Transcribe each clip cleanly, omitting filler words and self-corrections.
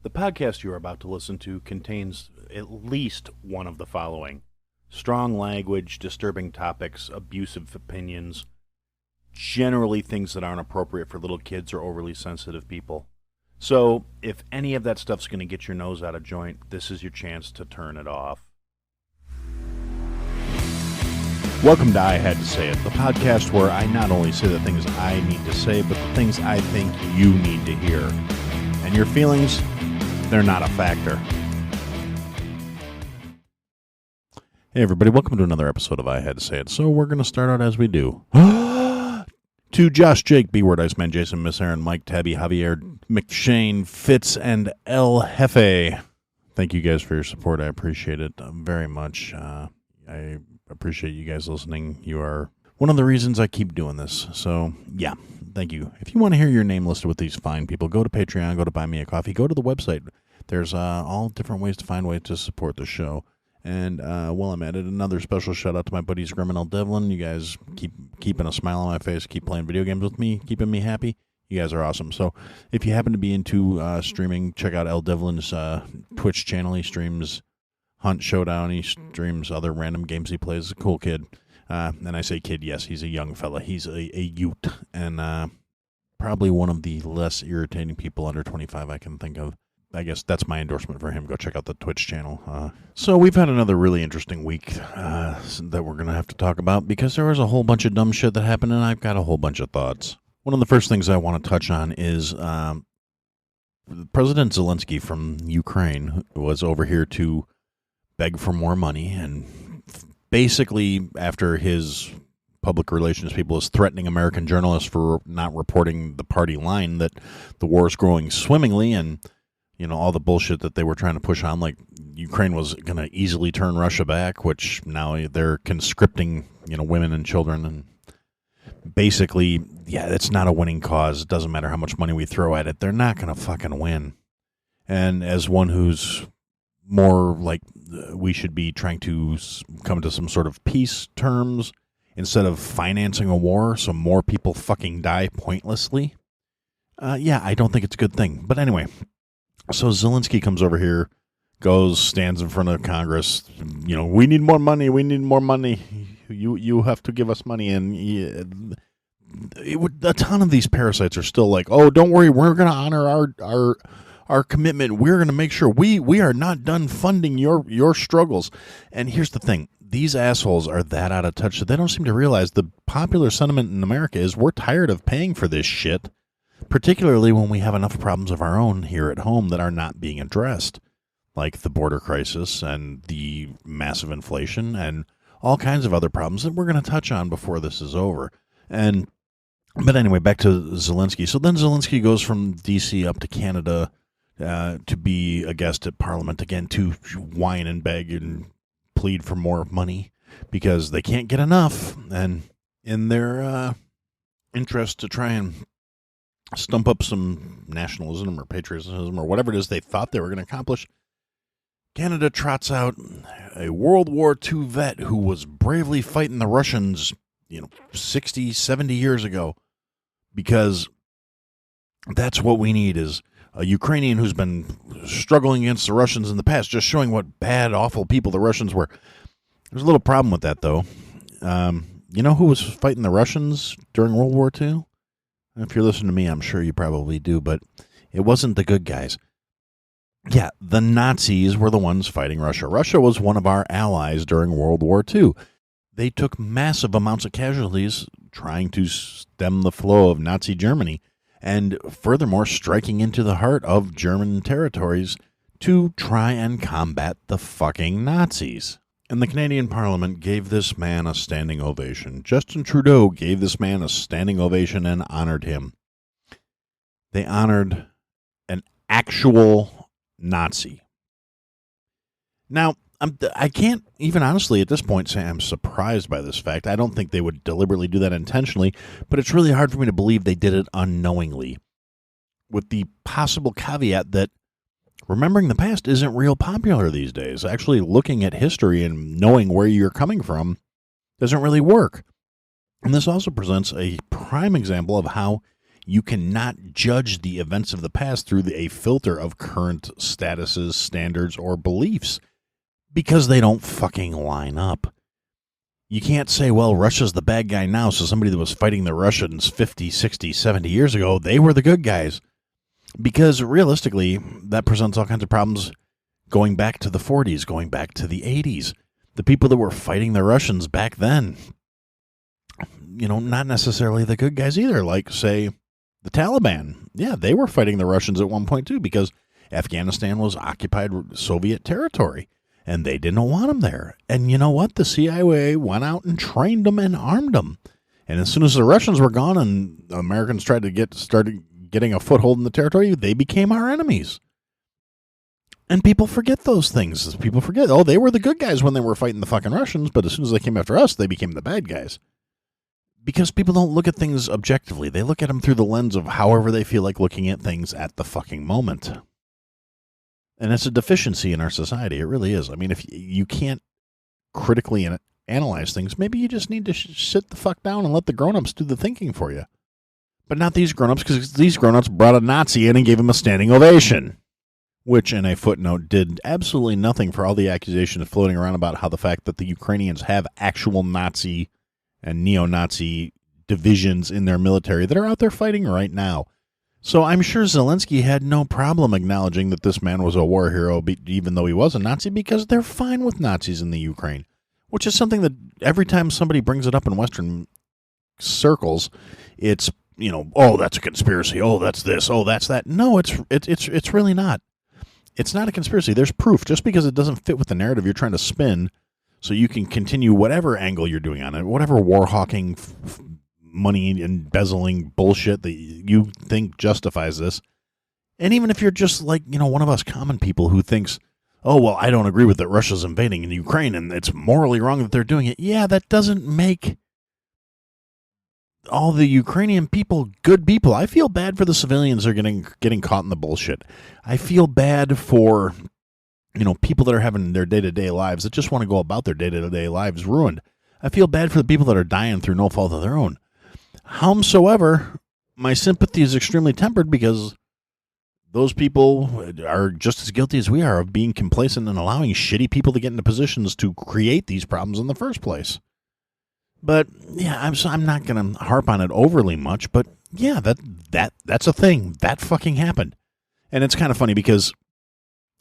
The podcast you are about to listen to contains at least one of the following: strong language, disturbing topics, abusive opinions, generally things that aren't appropriate for little kids or overly sensitive people. So, if any of that stuff's going to get your nose out of joint, this is your chance to turn it off. Welcome to I Had to Say It, the podcast where I not only say the things I need to say, but the things I think you need to hear. And your feelings, they're not a factor. Hey everybody, welcome to another episode of I Had to Say It. So we're going to start out as we do. To Josh, Jake, B-Word, Iceman, Jason, Miss Aaron, Mike, Tabby, Javier, McShane, Fitz, and El Jefe. Thank you guys for your support. I appreciate it very much. I appreciate you guys listening. You are one of the reasons I keep doing this. So, yeah, thank you. If you want to hear your name listed with these fine people, go to Patreon, go to Buy Me a Coffee, go to the website. There's all different ways to find ways to support the show. And while I'm at it, another special shout out to my buddies Grim and El Devlin. You guys keep keeping a smile on my face, keep playing video games with me, keeping me happy. You guys are awesome. So if you happen to be into streaming, check out El Devlin's Twitch channel. He streams Hunt Showdown. He streams other random games he plays. A cool kid. And I say kid, yes, he's a young fella. He's a youth. And probably one of the less irritating people under 25 I can think of. I guess that's my endorsement for him. Go check out the Twitch channel. So we've had another really interesting week that we're going to have to talk about because there was a whole bunch of dumb shit that happened, and I've got a whole bunch of thoughts. One of the first things I want to touch on is President Zelensky from Ukraine was over here to beg for more money, and basically after his public relations people is threatening American journalists for not reporting the party line that the war is growing swimmingly, and you know, all the bullshit that they were trying to push on, like Ukraine was going to easily turn Russia back, which now they're conscripting, you know, women and children. And basically, yeah, it's not a winning cause. It doesn't matter how much money we throw at it. They're not going to fucking win. And as one who's more like we should be trying to come to some sort of peace terms instead of financing a war so more people fucking die pointlessly, yeah, I don't think it's a good thing. But anyway, so Zelensky comes over here, stands in front of Congress. You know, we need more money. We need more money. You have to give us money. And a ton of these parasites are still like, oh, don't worry, we're going to honor our commitment. We're going to make sure we are not done funding your struggles. And here's the thing: these assholes are that out of touch that they don't seem to realize the popular sentiment in America is we're tired of paying for this shit. Particularly when we have enough problems of our own here at home that are not being addressed, like the border crisis and the massive inflation and all kinds of other problems that we're going to touch on before this is over. But anyway, back to Zelensky. So then Zelensky goes from D.C. up to Canada to be a guest at Parliament again to whine and beg and plead for more money because they can't get enough. And in their interest to try and stump up some nationalism or patriotism or whatever it is they thought they were going to accomplish, Canada trots out a World War II vet who was bravely fighting the Russians, 60, 70 years ago, because that's what we need is a Ukrainian who's been struggling against the Russians in the past, just showing what bad, awful people the Russians were. There's a little problem with that, though. You know who was fighting the Russians during World War II? If you're listening to me, I'm sure you probably do, but it wasn't the good guys. Yeah, the Nazis were the ones fighting Russia. Russia was one of our allies during World War II. They took massive amounts of casualties trying to stem the flow of Nazi Germany, and furthermore, striking into the heart of German territories to try and combat the fucking Nazis. And the Canadian Parliament gave this man a standing ovation. Justin Trudeau gave this man a standing ovation and honored him. They honored an actual Nazi. Now, I can't even honestly at this point say I'm surprised by this fact. I don't think they would deliberately do that intentionally, but it's really hard for me to believe they did it unknowingly, with the possible caveat that remembering the past isn't real popular these days. Actually, looking at history and knowing where you're coming from doesn't really work. And this also presents a prime example of how You cannot judge the events of the past through a filter of current statuses, standards, or beliefs because they don't fucking line up. You can't say, well, Russia's the bad guy now, so somebody that was fighting the Russians 50, 60, 70 years ago, they were the good guys. Because realistically, that presents all kinds of problems going back to the 40s, going back to the 80s. The people that were fighting the Russians back then, not necessarily the good guys either. Like, say, the Taliban. Yeah, they were fighting the Russians at one point, too, because Afghanistan was occupied Soviet territory. And they didn't want them there. And you know what? The CIA went out and trained them and armed them. And as soon as the Russians were gone and the Americans started getting a foothold in the territory, they became our enemies. And people forget those things. People forget, they were the good guys when they were fighting the fucking Russians, but as soon as they came after us, they became the bad guys. Because people don't look at things objectively. They look at them through the lens of however they feel like looking at things at the fucking moment. And it's a deficiency in our society. It really is. I mean, if you can't critically analyze things, maybe you just need to sit the fuck down and let the grown-ups do the thinking for you. But not these grown-ups, because these grown-ups brought a Nazi in and gave him a standing ovation. Which, in a footnote, did absolutely nothing for all the accusations floating around about how the fact that the Ukrainians have actual Nazi and neo-Nazi divisions in their military that are out there fighting right now. So I'm sure Zelensky had no problem acknowledging that this man was a war hero, even though he was a Nazi, because they're fine with Nazis in the Ukraine, which is something that every time somebody brings it up in Western circles, it's, that's a conspiracy. Oh, that's this. Oh, that's that. No, it's really not. It's not a conspiracy. There's proof. Just because it doesn't fit with the narrative you're trying to spin so you can continue whatever angle you're doing on it, whatever war-hawking money embezzling bullshit that you think justifies this. And even if you're just like, one of us common people who thinks, oh, well, I don't agree with that Russia's invading in Ukraine and it's morally wrong that they're doing it. Yeah, that doesn't make all the Ukrainian people good people. I feel bad for the civilians that are getting caught in the bullshit. I feel bad for, people that are having their day-to-day lives that just want to go about their day-to-day lives ruined. I feel bad for the people that are dying through no fault of their own. Howsoever, my sympathy is extremely tempered because those people are just as guilty as we are of being complacent and allowing shitty people to get into positions to create these problems in the first place. But yeah, I'm not going to harp on it overly much. But yeah, that's a thing that fucking happened, and it's kind of funny because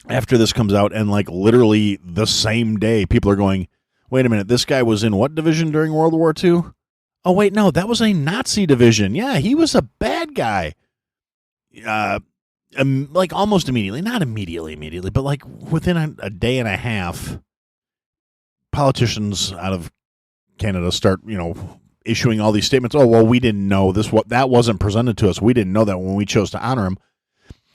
after this comes out and like literally the same day, people are going, "Wait a minute, this guy was in what division during World War II?" Oh, wait, no, that was a Nazi division. Yeah, he was a bad guy. Like almost immediately, not immediately, but like within a day and a half, politicians out of Canada start, issuing all these statements. Oh, well, we didn't know this. That wasn't presented to us. We didn't know that when we chose to honor him.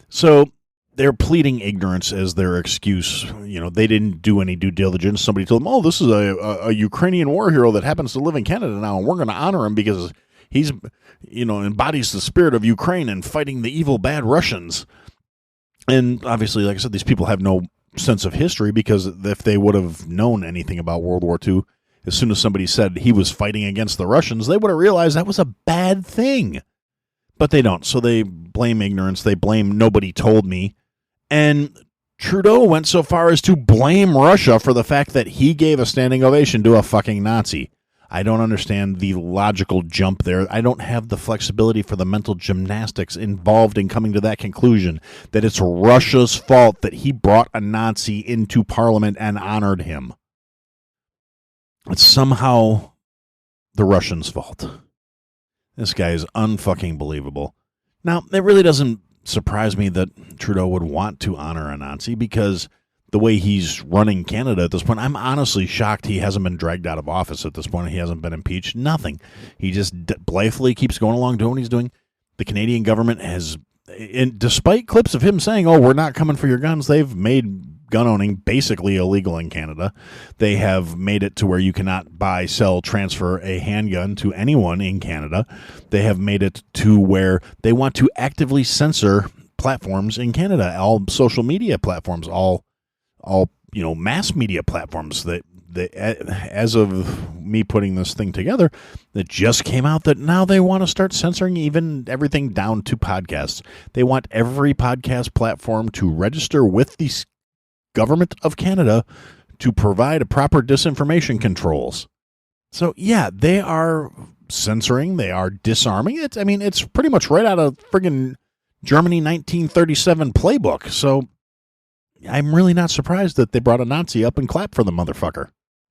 So they're pleading ignorance as their excuse. They didn't do any due diligence. Somebody told them, oh, this is a Ukrainian war hero that happens to live in Canada now, and we're going to honor him because he's, embodies the spirit of Ukraine and fighting the evil, bad Russians. And obviously, like I said, these people have no sense of history because if they would have known anything about World War II, as soon as somebody said he was fighting against the Russians, they would have realized that was a bad thing. But they don't. So they blame ignorance. They blame nobody told me. And Trudeau went so far as to blame Russia for the fact that he gave a standing ovation to a fucking Nazi. I don't understand the logical jump there. I don't have the flexibility for the mental gymnastics involved in coming to that conclusion that it's Russia's fault that he brought a Nazi into Parliament and honored him. It's somehow the Russians' fault. This guy is unfucking believable. Now, it really doesn't surprise me that Trudeau would want to honor a Nazi because the way he's running Canada at this point, I'm honestly shocked he hasn't been dragged out of office at this point. He hasn't been impeached. Nothing. He just blithely keeps going along doing what he's doing. The Canadian government has, despite clips of him saying, oh, we're not coming for your guns, they've made gun owning basically illegal in Canada. They have made it to where you cannot buy, sell, transfer a handgun to anyone in Canada. They have made it to where they want to actively censor platforms in Canada, all social media platforms, all mass media platforms. That as of me putting this thing together, it just came out that now they want to start censoring even everything down to podcasts. They want every podcast platform to register with the government of Canada to provide a proper disinformation controls. So, yeah, they are censoring. They are disarming. It's pretty much right out of friggin' Germany 1937 playbook. So I'm really not surprised that they brought a Nazi up and clapped for the motherfucker.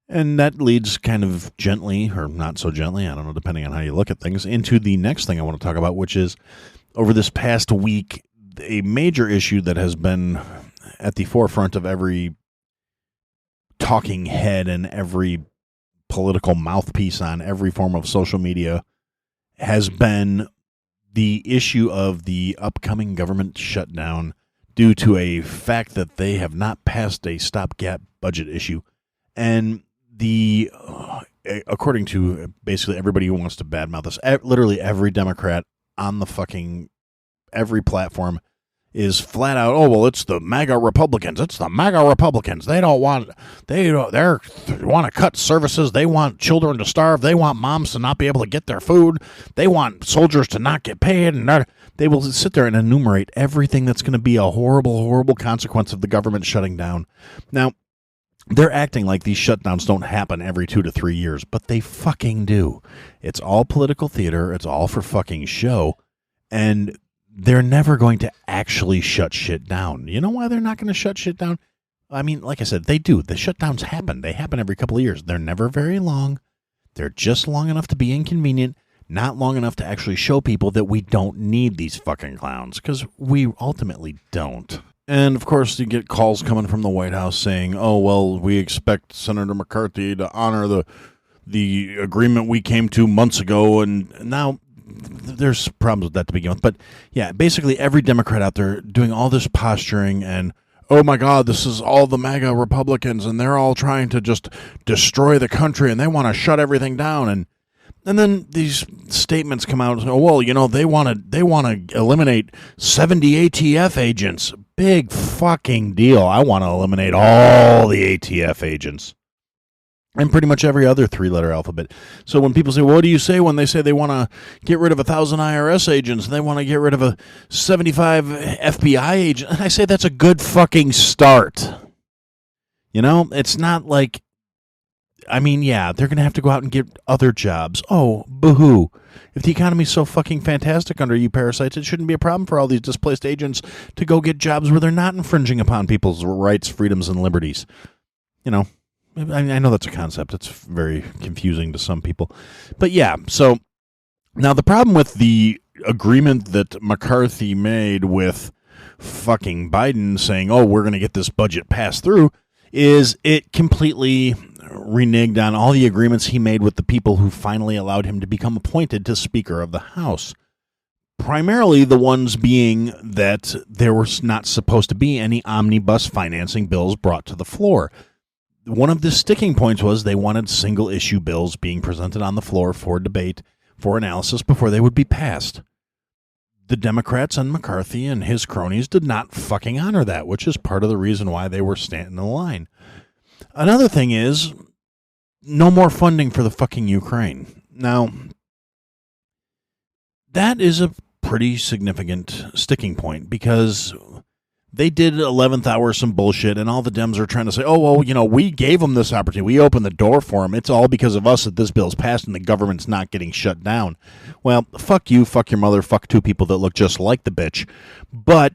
And that leads kind of gently, or not so gently, I don't know, depending on how you look at things, into the next thing I want to talk about, which is over this past week, a major issue that has been at the forefront of every talking head and every political mouthpiece on every form of social media has been the issue of the upcoming government shutdown due to a fact that they have not passed a stopgap budget issue. And according to basically everybody who wants to badmouth us, literally every Democrat on the fucking every platform is flat out, oh, well, it's the MAGA Republicans. It's the MAGA Republicans. They want to cut services. They want children to starve. They want moms to not be able to get their food. They want soldiers to not get paid. And they will sit there and enumerate everything that's going to be a horrible, horrible consequence of the government shutting down. Now, they're acting like these shutdowns don't happen every 2 to 3 years, but they fucking do. It's all political theater. It's all for fucking show. And they're never going to actually shut shit down. You know why they're not going to shut shit down? I mean, like I said, they do. The shutdowns happen. They happen every couple of years. They're never very long. They're just long enough to be inconvenient, not long enough to actually show people that we don't need these fucking clowns, because we ultimately don't. And, of course, you get calls coming from the White House saying, oh, well, we expect Senator McCarthy to honor the agreement we came to months ago, and now there's problems with that to begin with. But, yeah, basically every Democrat out there doing all this posturing and, oh, my God, this is all the MAGA Republicans, and they're all trying to just destroy the country, and they want to shut everything down. And then these statements come out, oh, well, you know, they want to eliminate 70 ATF agents. Big fucking deal. I want to eliminate all the ATF agents. And pretty much every other three-letter alphabet. So when people say, what do you say when they say they want to get rid of 1,000 IRS agents and they want to get rid of 75 FBI agents? And I say that's a good fucking start. You know, it's not like, I mean, yeah, they're going to have to go out and get other jobs. Oh, boo-hoo. If the economy's so fucking fantastic under you parasites, it shouldn't be a problem for all these displaced agents to go get jobs where they're not infringing upon people's rights, freedoms, and liberties. You know, I know that's a concept. It's very confusing to some people. But yeah, so now the problem with the agreement that McCarthy made with fucking Biden saying, oh, we're going to get this budget passed through, is it completely reneged on all the agreements he made with the people who finally allowed him to become appointed to Speaker of the House. Primarily the ones being that there was not supposed to be any omnibus financing bills brought to the floor. One of the sticking points was they wanted single-issue bills being presented on the floor for debate, for analysis, before they would be passed. The Democrats and McCarthy and his cronies did not fucking honor that, which is part of the reason why they were standing in the line. Another thing is, no more funding for the fucking Ukraine. Now, that is a pretty significant sticking point, because they did 11th hour some bullshit, and all the Dems are trying to say, oh, well, you know, we gave them this opportunity. We opened the door for them. It's all because of us that this bill's passed and the government's not getting shut down. Well, fuck you, fuck your mother, fuck two people that look just like the bitch. But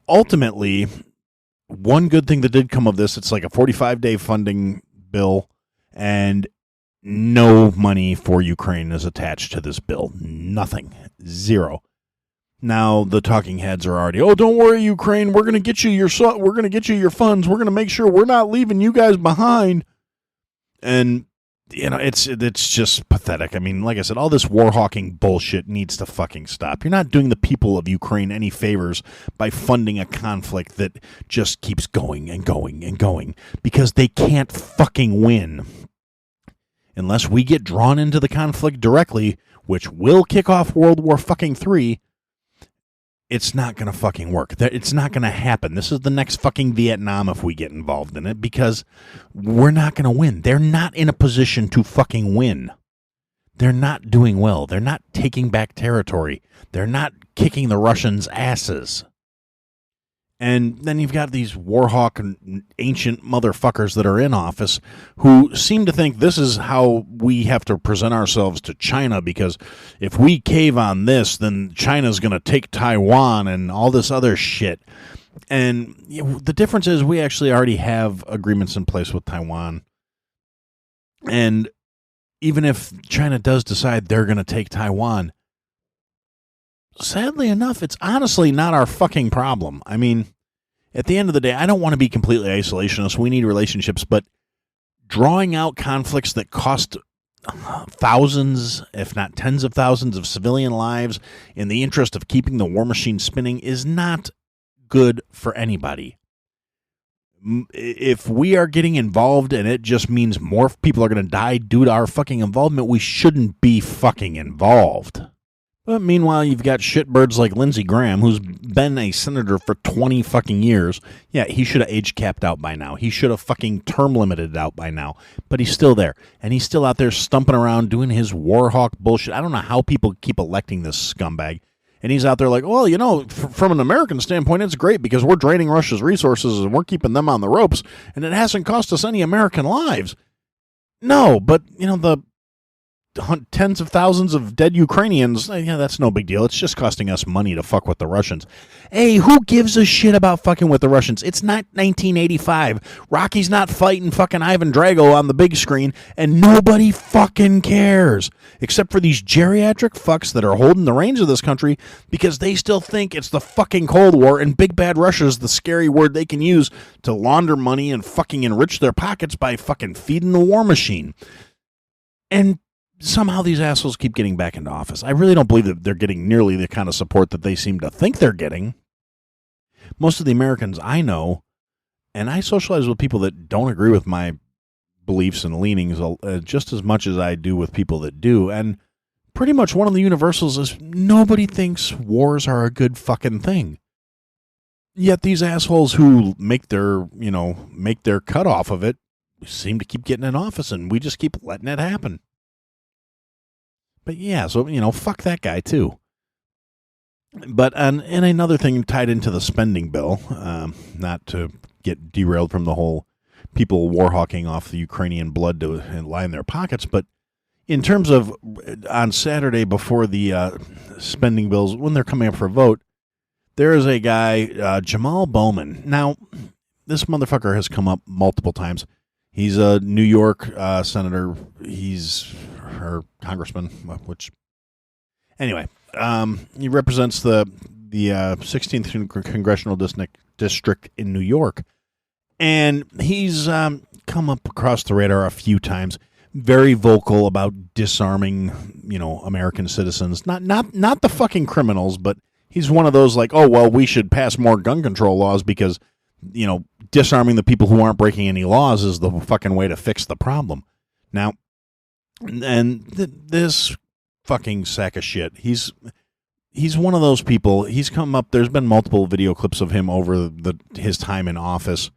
ultimately, one good thing that did come of this, it's like a 45-day funding bill, and no money for Ukraine is attached to this bill. Nothing. Zero. Now the talking heads are already, oh, don't worry, Ukraine, we're going to get you your funds. We're going to make sure we're not leaving you guys behind. And you know, it's just pathetic. I mean, like I said, all this war hawking bullshit needs to fucking stop. You're not doing the people of Ukraine any favors by funding a conflict that just keeps going and going and going, because they can't fucking win. Unless we get drawn into the conflict directly, which will kick off World War fucking III, it's not going to fucking work. It's not going to happen. This is the next fucking Vietnam if we get involved in it, because we're not going to win. They're not in a position to fucking win. They're not doing well. They're not taking back territory. They're not kicking the Russians' asses. And then you've got these warhawk and ancient motherfuckers that are in office who seem to think this is how we have to present ourselves to China, because if we cave on this, then China's going to take Taiwan and all this other shit. And the difference is we actually already have agreements in place with Taiwan. And even if China does decide they're going to take Taiwan, sadly enough, it's honestly not our fucking problem. I mean, at the end of the day, I don't want to be completely isolationist. We need relationships, but drawing out conflicts that cost thousands, if not tens of thousands of civilian lives in the interest of keeping the war machine spinning is not good for anybody. If we are getting involved and it just means more people are going to die due to our fucking involvement, we shouldn't be fucking involved. But meanwhile, you've got shitbirds like Lindsey Graham, who's been a senator for 20 fucking years. Yeah, he should have age capped out by now. He should have fucking term limited out by now. But he's still there. And he's still out there stumping around doing his warhawk bullshit. I don't know how people keep electing this scumbag. And he's out there like, well, you know, from an American standpoint, it's great because we're draining Russia's resources and we're keeping them on the ropes. And it hasn't cost us any American lives. No, but, you know, the tens of thousands of dead Ukrainians, yeah, that's no big deal. It's just costing us money to fuck with the Russians. Hey, who gives a shit about fucking with the Russians? It's not 1985. Rocky's not fighting fucking Ivan Drago on the big screen, and nobody fucking cares. Except for these geriatric fucks that are holding the reins of this country because they still think it's the fucking Cold War and Big Bad Russia's the scary word they can use to launder money and fucking enrich their pockets by fucking feeding the war machine. And somehow these assholes keep getting back into office. I really don't believe that they're getting nearly the kind of support that they seem to think they're getting. Most of the Americans I know, and I socialize with people that don't agree with my beliefs and leanings just as much as I do with people that do, and pretty much one of the universals is nobody thinks wars are a good fucking thing. Yet these assholes who make their cut off of it seem to keep getting in office, and we just keep letting it happen. But yeah, so, fuck that guy too. But, and another thing tied into the spending bill, not to get derailed from the whole people warhawking off the Ukrainian blood to line their pockets, but in terms of on Saturday before the spending bills, when they're coming up for a vote, there is a guy, Jamal Bowman. Now, this motherfucker has come up multiple times. He's a New York senator. He's her congressman, which, anyway, he represents the 16th congressional district in New York, and he's come up across the radar a few times. Very vocal about disarming, American citizens. Not the fucking criminals, but he's one of those like, oh well, we should pass more gun control laws because, disarming the people who aren't breaking any laws is the fucking way to fix the problem. Now, and this fucking sack of shit, he's one of those people. He's come up. There's been multiple video clips of him over his time in office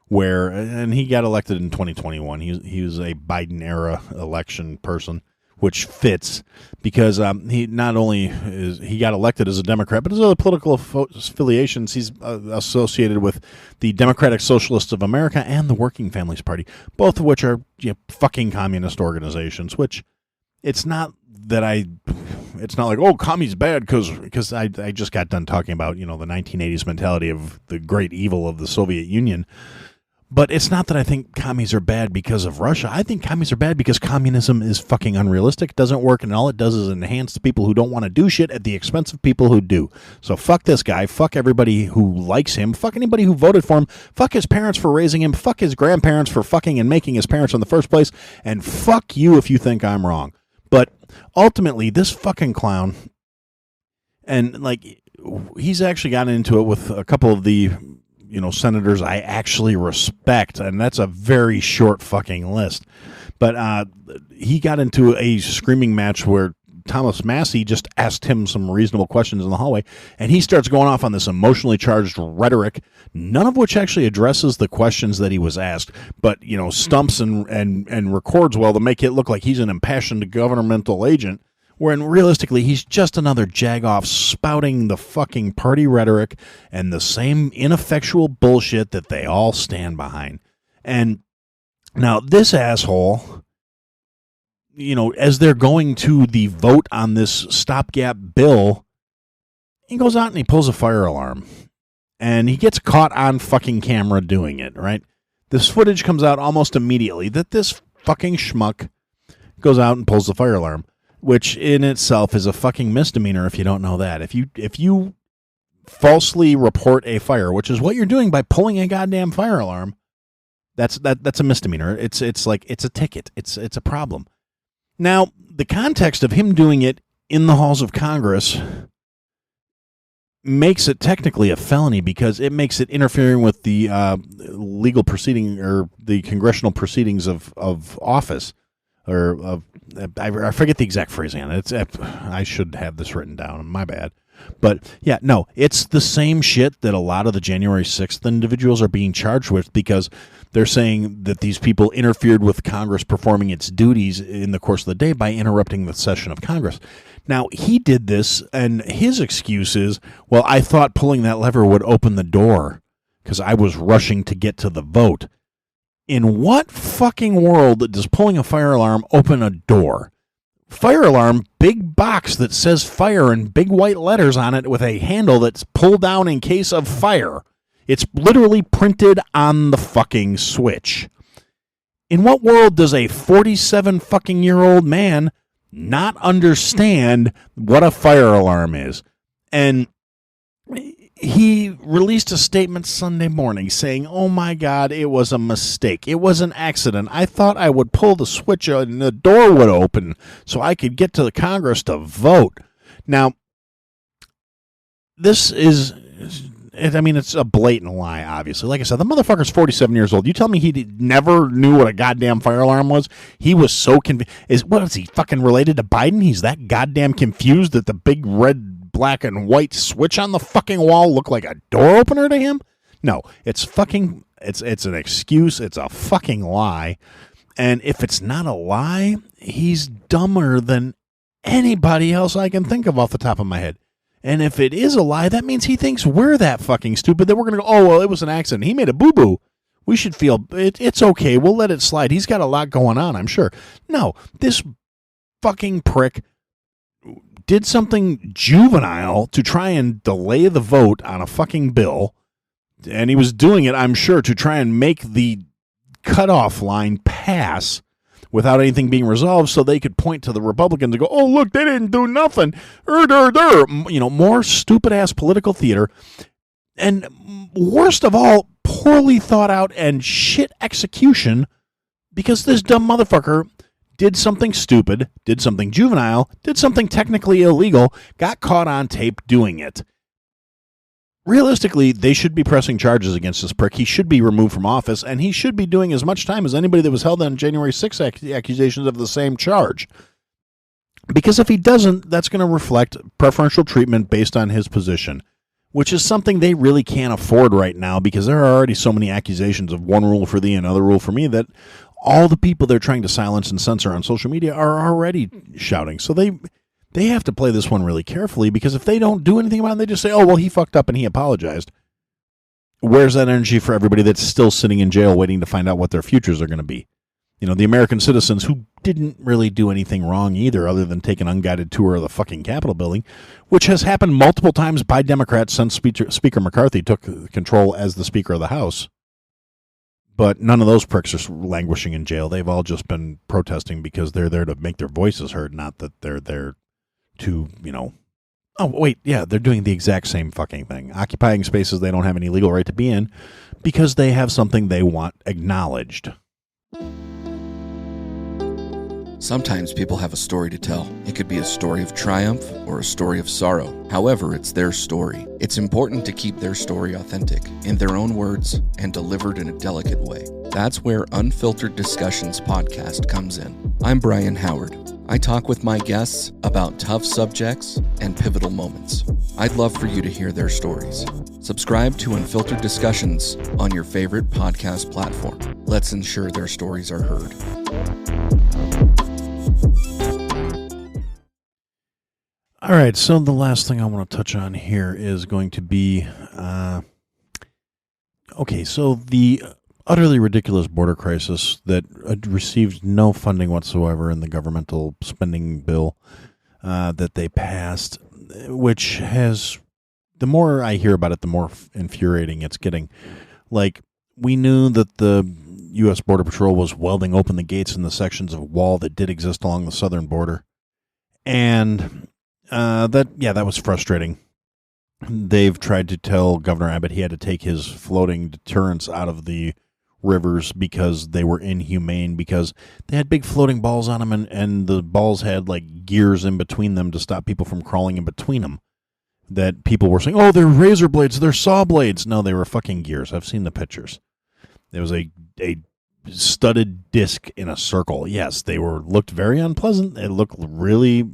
where, and he got elected in 2021. He was a Biden era election person, which fits because he not only he got elected as a Democrat, but his other political affiliations, he's associated with the Democratic Socialists of America and the Working Families Party, both of which are fucking communist organizations. Which it's not like, oh, commie's bad because I just got done talking about the 1980s mentality of the great evil of the Soviet Union. But it's not that I think commies are bad because of Russia. I think commies are bad because communism is fucking unrealistic, doesn't work, and all it does is enhance the people who don't want to do shit at the expense of people who do. So fuck this guy. Fuck everybody who likes him. Fuck anybody who voted for him. Fuck his parents for raising him. Fuck his grandparents for fucking and making his parents in the first place. And fuck you if you think I'm wrong. But ultimately, this fucking clown, and like, he's actually gotten into it with a couple of the senators I actually respect, and that's a very short fucking list. But he got into a screaming match where Thomas Massey just asked him some reasonable questions in the hallway, and he starts going off on this emotionally charged rhetoric, none of which actually addresses the questions that he was asked, but, stumps and records well to make it look like he's an impassioned governmental agent, when realistically he's just another jagoff spouting the fucking party rhetoric and the same ineffectual bullshit that they all stand behind. And now this asshole, as they're going to the vote on this stopgap bill, he goes out and he pulls a fire alarm. And he gets caught on fucking camera doing it, right? This footage comes out almost immediately that this fucking schmuck goes out and pulls the fire alarm, which in itself is a fucking misdemeanor if you don't know that. If you falsely report a fire, which is what you're doing by pulling a goddamn fire alarm, that's a misdemeanor. It's a ticket. It's a problem. Now, the context of him doing it in the halls of Congress makes it technically a felony because it makes it interfering with the legal proceeding or the congressional proceedings of office, or of, I forget the exact phrasing on it. I should have this written down. My bad. But yeah, no, it's the same shit that a lot of the January 6th individuals are being charged with, because they're saying that these people interfered with Congress performing its duties in the course of the day by interrupting the session of Congress. Now, he did this, and his excuse is, well, I thought pulling that lever would open the door because I was rushing to get to the vote. In what fucking world does pulling a fire alarm open a door? Fire alarm, big box that says fire in big white letters on it with a handle that's pulled down in case of fire. It's literally printed on the fucking switch. In what world does a 47 fucking year old man not understand what a fire alarm is? And he released a statement Sunday morning saying, oh my God, it was a mistake. It was an accident. I thought I would pull the switch and the door would open so I could get to the Congress to vote. Now, this is, it's a blatant lie, obviously. Like I said, the motherfucker's 47 years old. You tell me he never knew what a goddamn fire alarm was? He was so confused. What is he, fucking related to Biden? He's that goddamn confused that the big red, black, and white switch on the fucking wall looked like a door opener to him? No, it's an excuse. It's a fucking lie. And if it's not a lie, he's dumber than anybody else I can think of off the top of my head. And if it is a lie, that means he thinks we're that fucking stupid that we're going to go, oh, well, it was an accident. He made a boo-boo. We should feel it's okay. We'll let it slide. He's got a lot going on, I'm sure. No, this fucking prick did something juvenile to try and delay the vote on a fucking bill. And he was doing it, I'm sure, to try and make the cutoff line pass without anything being resolved, so they could point to the Republicans and go, oh, look, they didn't do nothing. More stupid-ass political theater. And worst of all, poorly thought out and shit execution, because this dumb motherfucker did something stupid, did something juvenile, did something technically illegal, got caught on tape doing it. Realistically, they should be pressing charges against this prick. He should be removed from office, and he should be doing as much time as anybody that was held on January 6th accusations of the same charge. Because if he doesn't, that's going to reflect preferential treatment based on his position, which is something they really can't afford right now, because there are already so many accusations of one rule for thee, another rule for me, that all the people they're trying to silence and censor on social media are already shouting. So they have to play this one really carefully, because if they don't do anything about it, they just say, oh, well, he fucked up and he apologized. Where's that energy for everybody that's still sitting in jail waiting to find out what their futures are going to be? The American citizens who didn't really do anything wrong either, other than take an unguided tour of the fucking Capitol building, which has happened multiple times by Democrats since Speaker McCarthy took control as the Speaker of the House. But none of those pricks are languishing in jail. They've all just been protesting because they're there to make their voices heard, not that they're there to, oh, wait, yeah, they're doing the exact same fucking thing. Occupying spaces they don't have any legal right to be in because they have something they want acknowledged. Sometimes people have a story to tell. It could be a story of triumph or a story of sorrow. However, it's their story. It's important to keep their story authentic, in their own words, and delivered in a delicate way. That's where Unfiltered Discussions podcast comes in. I'm Brian Howard. I talk with my guests about tough subjects and pivotal moments. I'd love for you to hear their stories. Subscribe to Unfiltered Discussions on your favorite podcast platform. Let's ensure their stories are heard. All right, so the last thing I want to touch on here is going to be, so the utterly ridiculous border crisis that received no funding whatsoever in the governmental spending bill that they passed, which has, the more I hear about it, the more infuriating it's getting. Like, we knew that the U.S. Border Patrol was welding open the gates in the sections of wall that did exist along the southern border. And that was frustrating. They've tried to tell Governor Abbott he had to take his floating deterrents out of the rivers because they were inhumane, because they had big floating balls on them, and the balls had like gears in between them to stop people from crawling in between them. That people were saying, oh, they're razor blades, they're saw blades. No, they were fucking gears. I've seen the pictures. There was a studded disc in a circle. Yes, they looked very unpleasant. It looked really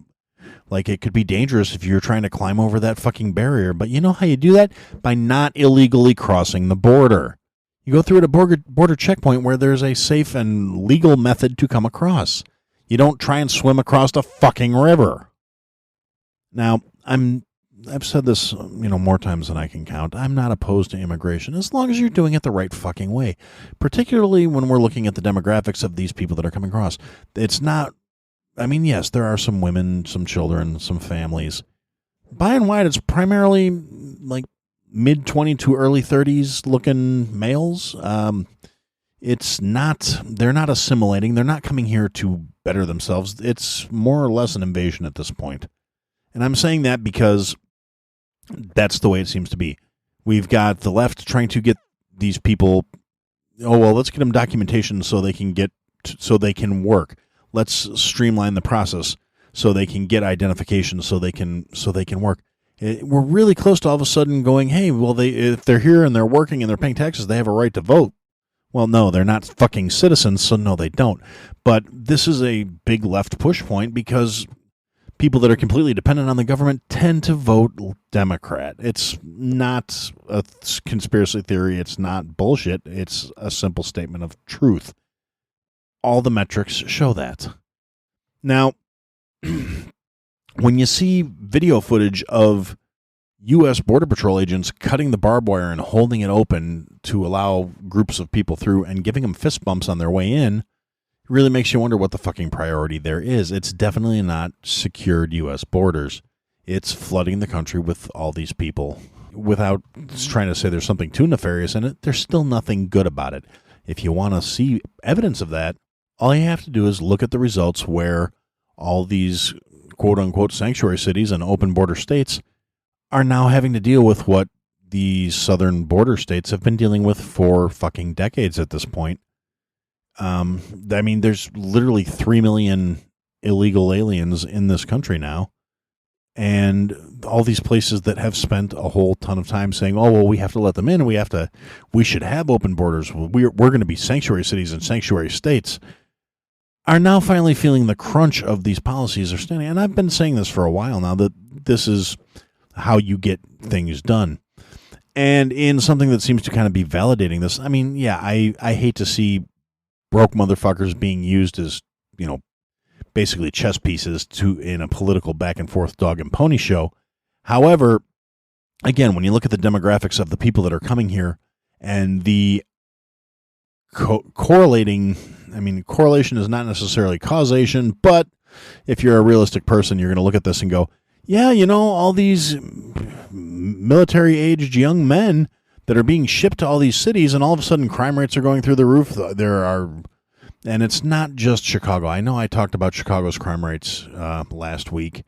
like it could be dangerous if you're trying to climb over that fucking barrier. But you know how you do that? By not illegally crossing the border. You go through at a border checkpoint where there's a safe and legal method to come across. You don't try and swim across a fucking river. Now, I've said this, more times than I can count. I'm not opposed to immigration as long as you're doing it the right fucking way, particularly when we're looking at the demographics of these people that are coming across. It's not, yes, there are some women, some children, some families. By and wide, it's primarily like mid-20 to early 30s looking males. They're not assimilating. They're not coming here to better themselves. It's more or less an invasion at this point. And I'm saying that because that's the way it seems to be. We've got the left trying to get these people, let's get them documentation so they can work. Let's streamline the process so they can get identification so they can work. We're really close to all of a sudden going, hey, well, if they're here and they're working and they're paying taxes, they have a right to vote. Well, no, they're not fucking citizens, so no, they don't. But this is a big left push point because people that are completely dependent on the government tend to vote Democrat. It's not a conspiracy theory. It's not bullshit. It's a simple statement of truth. All the metrics show that. Now, when you see video footage of U.S. Border Patrol agents cutting the barbed wire and holding it open to allow groups of people through and giving them fist bumps on their way in, it really makes you wonder what the fucking priority there is. It's definitely not secured U.S. borders. It's flooding the country with all these people. Without trying to say there's something too nefarious in it, there's still nothing good about it. If you want to see evidence of that, all you have to do is look at the results where all these quote-unquote sanctuary cities and open border states are now having to deal with what the southern border states have been dealing with for fucking decades at this point. There's literally 3 million illegal aliens in this country now, and all these places that have spent a whole ton of time saying, oh, well, we have to let them in, we should have open borders, we're going to be sanctuary cities and sanctuary states, are now finally feeling the crunch of these policies are standing. And I've been saying this for a while now, that this is how you get things done. And in something that seems to kind of be validating this, I hate to see broke motherfuckers being used as, basically chess pieces in a political back and forth dog and pony show. However, again, when you look at the demographics of the people that are coming here and the correlation is not necessarily causation, but if you're a realistic person, you're going to look at this and go, yeah, all these military-aged young men that are being shipped to all these cities, and all of a sudden crime rates are going through the roof. And it's not just Chicago. I know I talked about Chicago's crime rates last week,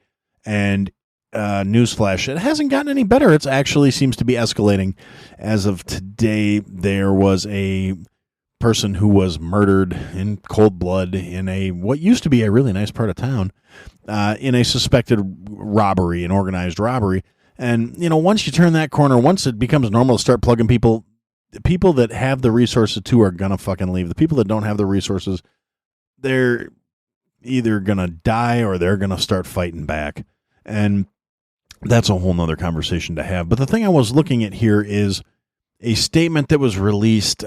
and newsflash, it hasn't gotten any better. It actually seems to be escalating. As of today, there was a person who was murdered in cold blood in what used to be a really nice part of town, in a suspected robbery, an organized robbery. And, once you turn that corner, once it becomes normal to start plugging people, the people that have the resources too are going to fucking leave. The people that don't have the resources, either going to die or they're going to start fighting back. And that's a whole nother conversation to have. But the thing I was looking at here is a statement that was released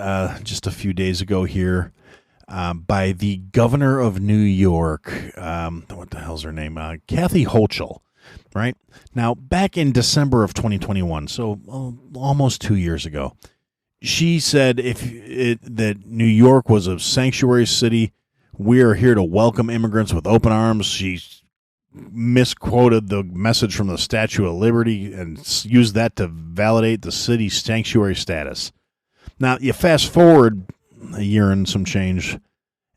just a few days ago here by the governor of New York. What the hell's her name? Kathy Hochul, right? Now, back in December of 2021, so almost 2 years ago, she said that New York was a sanctuary city. We are here to welcome immigrants with open arms. She misquoted the message from the Statue of Liberty and used that to validate the city's sanctuary status. Now, you fast forward a year and some change,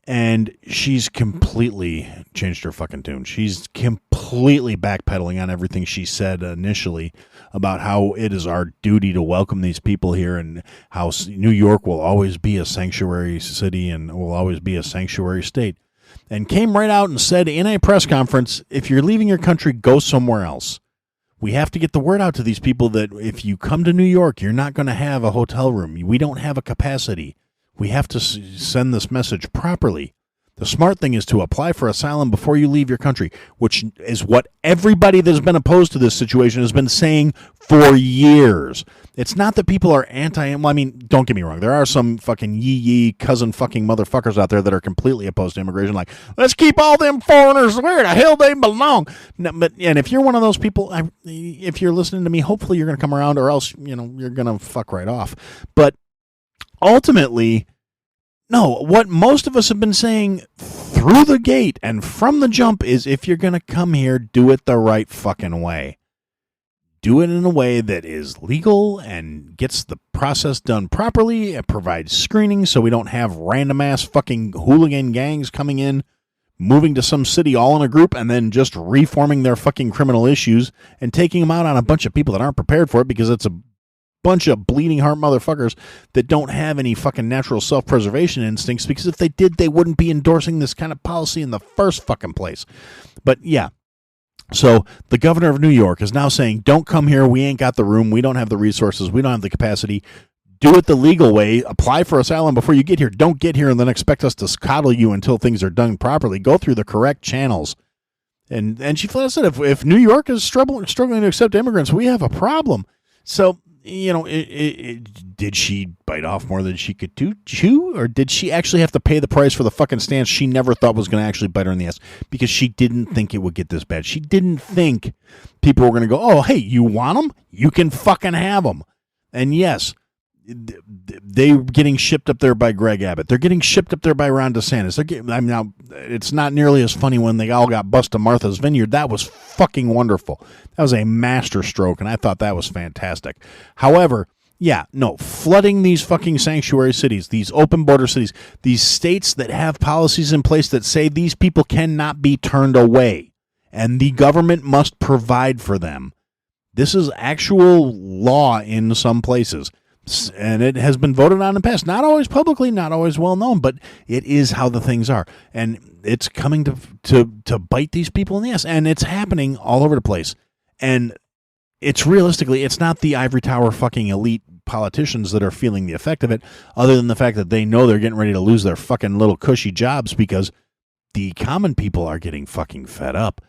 and she's completely changed her fucking tune. She's completely backpedaling on everything she said initially about how it is our duty to welcome these people here and how New York will always be a sanctuary city and will always be a sanctuary state. And came right out and said in a press conference, if you're leaving your country, go somewhere else. We have to get the word out to these people that if you come to New York, you're not going to have a hotel room. We don't have a capacity. We have to send this message properly. The smart thing is to apply for asylum before you leave your country, which is what everybody that's been opposed to this situation has been saying for years. It's not that people are I mean, don't get me wrong. There are some fucking yee cousin fucking motherfuckers out there that are completely opposed to immigration. Like, let's keep all them foreigners where the hell they belong. No, and if you're one of those people, if you're listening to me, hopefully you're going to come around, or else, you're going to fuck right off. But ultimately, no, what most of us have been saying through the gate and from the jump is if you're going to come here, do it the right fucking way. Do it in a way that is legal and gets the process done properly and provides screening so we don't have random ass fucking hooligan gangs coming in, moving to some city all in a group and then just reforming their fucking criminal issues and taking them out on a bunch of people that aren't prepared for it because it's a bunch of bleeding heart motherfuckers that don't have any fucking natural self-preservation instincts, because if they did, they wouldn't be endorsing this kind of policy in the first fucking place. But yeah, so the governor of New York is now saying, don't come here. We ain't got the room. We don't have the resources. We don't have the capacity. Do it the legal way. Apply for asylum before you get here. Don't get here and then expect us to coddle you until things are done properly. Go through the correct channels. And she flat said, if New York is struggling to accept immigrants, we have a problem. So, did she bite off more than she could chew? Or did she actually have to pay the price for the fucking stance she never thought was going to actually bite her in the ass? Because she didn't think it would get this bad. She didn't think people were going to go, oh, hey, you want them? You can fucking have them. And yes, they're getting shipped up there by Greg Abbott. They're getting shipped up there by Ron DeSantis. Now, it's not nearly as funny when they all got bused to Martha's Vineyard. That was fucking wonderful. That was a master stroke, and I thought that was fantastic. However, yeah, no, flooding these fucking sanctuary cities, these open border cities, these states that have policies in place that say these people cannot be turned away, and the government must provide for them. This is actual law in some places. And it has been voted on in the past. Not always publicly, not always well known, but it is how the things are. And it's coming to bite these people in the ass. And it's happening all over the place. And it's realistically, it's not the ivory tower fucking elite politicians that are feeling the effect of it, other than the fact that they know they're getting ready to lose their fucking little cushy jobs because the common people are getting fucking fed up.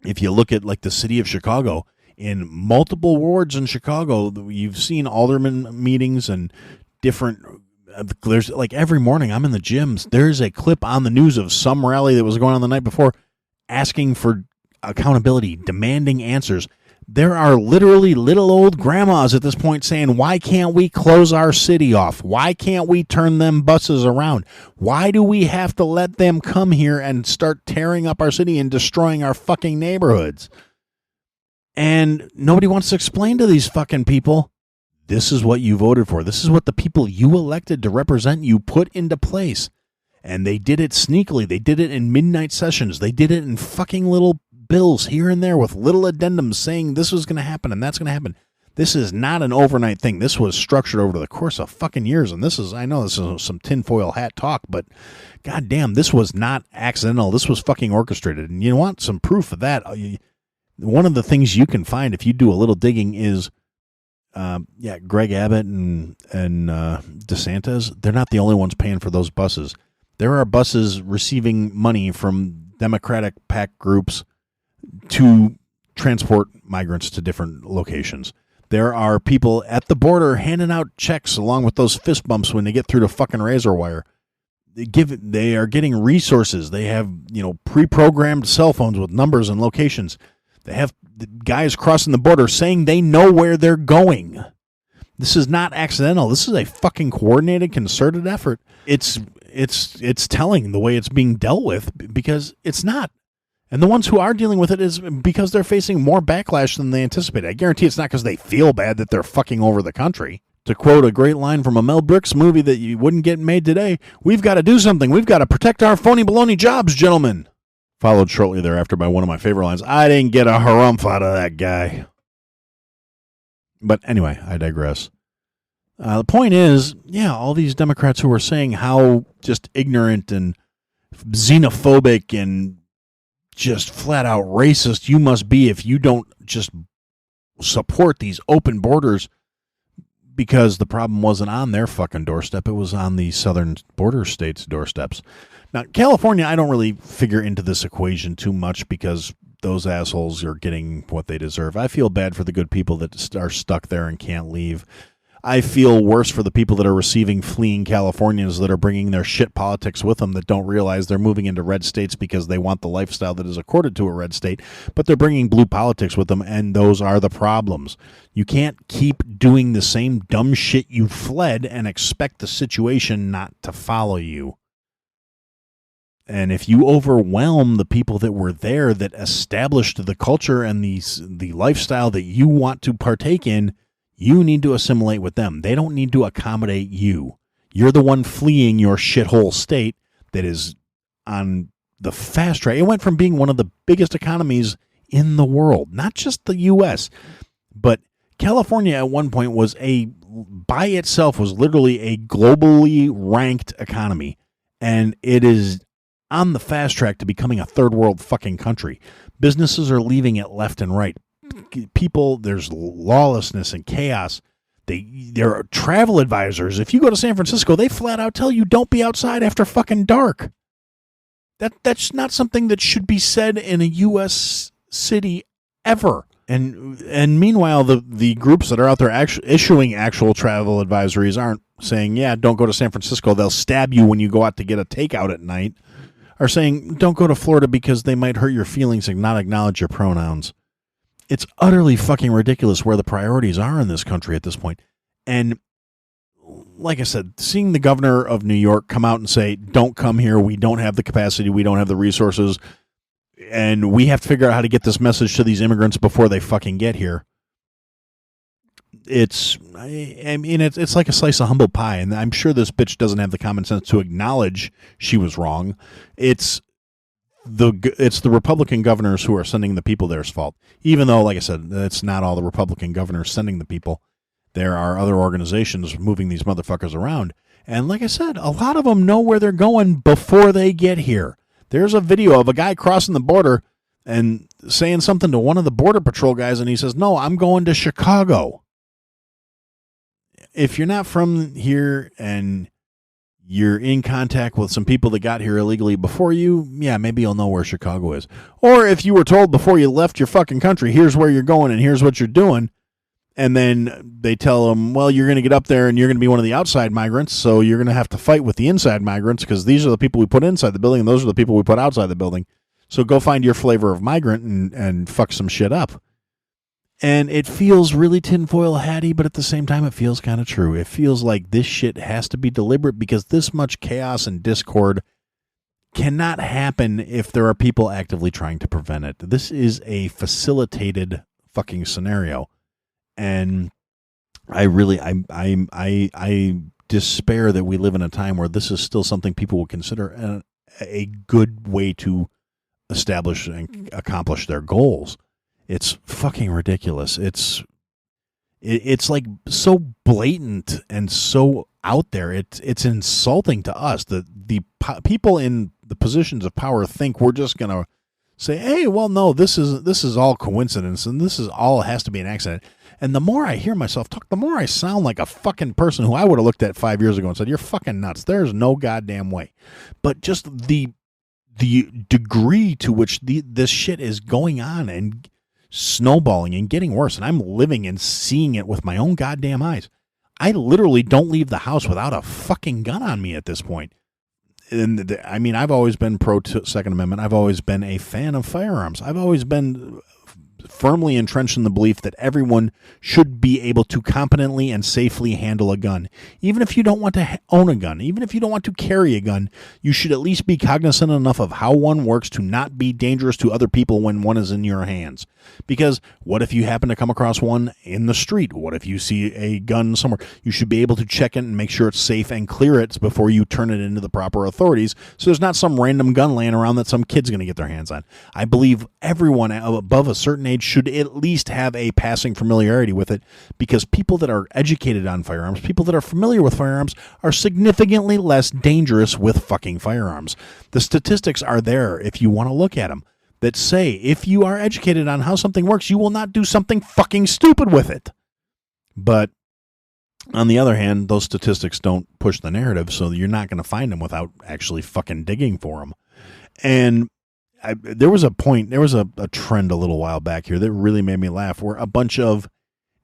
If you look at like the city of Chicago, in multiple wards in Chicago, you've seen alderman meetings and different. There's like every morning I'm in the gyms. There's a clip on the news of some rally that was going on the night before asking for accountability, demanding answers. There are literally little old grandmas at this point saying, why can't we close our city off? Why can't we turn them buses around? Why do we have to let them come here and start tearing up our city and destroying our fucking neighborhoods? And nobody wants to explain to these fucking people, this is what you voted for. This is what the people you elected to represent you put into place. And they did it sneakily. They did it in midnight sessions. They did it in fucking little bills here and there with little addendums saying this was going to happen and that's going to happen. This is not an overnight thing. This was structured over the course of fucking years. And I know this is some tinfoil hat talk, but goddamn, this was not accidental. This was fucking orchestrated. And you want some proof of that? One of the things you can find if you do a little digging is, Greg Abbott and DeSantis, they're not the only ones paying for those buses. There are buses receiving money from Democratic PAC groups to transport migrants to different locations. There are people at the border handing out checks along with those fist bumps when they get through the fucking razor wire. They are getting resources. They have, pre-programmed cell phones with numbers and locations. They have guys crossing the border saying they know where they're going. This is not accidental. This is a fucking coordinated, concerted effort. It's telling the way it's being dealt with, because it's not. And the ones who are dealing with it is because they're facing more backlash than they anticipated. I guarantee it's not because they feel bad that they're fucking over the country. To quote a great line from a Mel Brooks movie that you wouldn't get made today, we've got to do something. We've got to protect our phony baloney jobs, gentlemen. Followed shortly thereafter by one of my favorite lines, I didn't get a harumph out of that guy. But anyway, I digress. The point is, all these Democrats who are saying how just ignorant and xenophobic and just flat out racist you must be if you don't just support these open borders, because the problem wasn't on their fucking doorstep. It was on the southern border states' doorsteps. Now, California, I don't really figure into this equation too much because those assholes are getting what they deserve. I feel bad for the good people that are stuck there and can't leave. I feel worse for the people that are receiving fleeing Californians that are bringing their shit politics with them, that don't realize they're moving into red states because they want the lifestyle that is accorded to a red state, but they're bringing blue politics with them, and those are the problems. You can't keep doing the same dumb shit you fled and expect the situation not to follow you. And if you overwhelm the people that were there, that established the culture and the lifestyle that you want to partake in, you need to assimilate with them. They don't need to accommodate you. You're the one fleeing your shithole state that is on the fast track. It went from being one of the biggest economies in the world, not just the U.S., but California at one point was by itself was literally a globally ranked economy, and it is on the fast track to becoming a third world fucking country. Businesses are leaving it left and right. People, there's lawlessness and chaos. There are travel advisors. If you go to San Francisco, they flat out tell you don't be outside after fucking dark. That's not something that should be said in a U.S. city ever. And meanwhile, the groups that are out there issuing actual travel advisories aren't saying, don't go to San Francisco, they'll stab you when you go out to get a takeout at night, are saying don't go to Florida because they might hurt your feelings and not acknowledge your pronouns. It's utterly fucking ridiculous where the priorities are in this country at this point. And like I said, seeing the governor of New York come out and say, don't come here, we don't have the capacity, we don't have the resources, and we have to figure out how to get this message to these immigrants before they fucking get here. It's like a slice of humble pie, and I'm sure this bitch doesn't have the common sense to acknowledge she was wrong. It's the Republican governors who are sending the people there's fault. Even though, like I said, it's not all the Republican governors sending the people. There are other organizations moving these motherfuckers around. And like I said, a lot of them know where they're going before they get here. There's a video of a guy crossing the border and saying something to one of the Border Patrol guys, and he says, no, I'm going to Chicago. If you're not from here and you're in contact with some people that got here illegally before you, maybe you'll know where Chicago is. Or if you were told before you left your fucking country, here's where you're going and here's what you're doing, and then they tell them, well, you're going to get up there and you're going to be one of the outside migrants, so you're going to have to fight with the inside migrants because these are the people we put inside the building and those are the people we put outside the building. So go find your flavor of migrant and fuck some shit up. And it feels really tinfoil hatty, but at the same time, it feels kind of true. It feels like this shit has to be deliberate because this much chaos and discord cannot happen if there are people actively trying to prevent it. This is a facilitated fucking scenario. And I despair that we live in a time where this is still something people will consider a good way to establish and accomplish their goals. It's fucking ridiculous. It's like so blatant and so out there. It's insulting to us that the people in the positions of power think we're just gonna say, hey, well, no, this is all coincidence and this is all has to be an accident. And the more I hear myself talk, the more I sound like a fucking person who I would have looked at 5 years ago and said, you're fucking nuts. There's no goddamn way. But just the degree to which this shit is going on and snowballing and getting worse, and I'm living and seeing it with my own goddamn eyes. I literally don't leave the house without a fucking gun on me at this point. And I mean, I've always been pro Second Amendment. I've always been a fan of firearms. I've always been firmly entrenched in the belief that everyone should be able to competently and safely handle a gun. Even if you don't want to own a gun, even if you don't want to carry a gun, you should at least be cognizant enough of how one works to not be dangerous to other people when one is in your hands. Because what if you happen to come across one in the street? What if you see a gun somewhere? You should be able to check it and make sure it's safe and clear it before you turn it into the proper authorities, so there's not some random gun laying around that some kid's going to get their hands on. I believe everyone above a certain age should at least have a passing familiarity with it, because people that are educated on firearms, people that are familiar with firearms, are significantly less dangerous with fucking firearms. The statistics are there if you want to look at them, that say if you are educated on how something works, you will not do something fucking stupid with it. But on the other hand, those statistics don't push the narrative, so you're not going to find them without actually fucking digging for them. And there was a trend a little while back here that really made me laugh, where a bunch of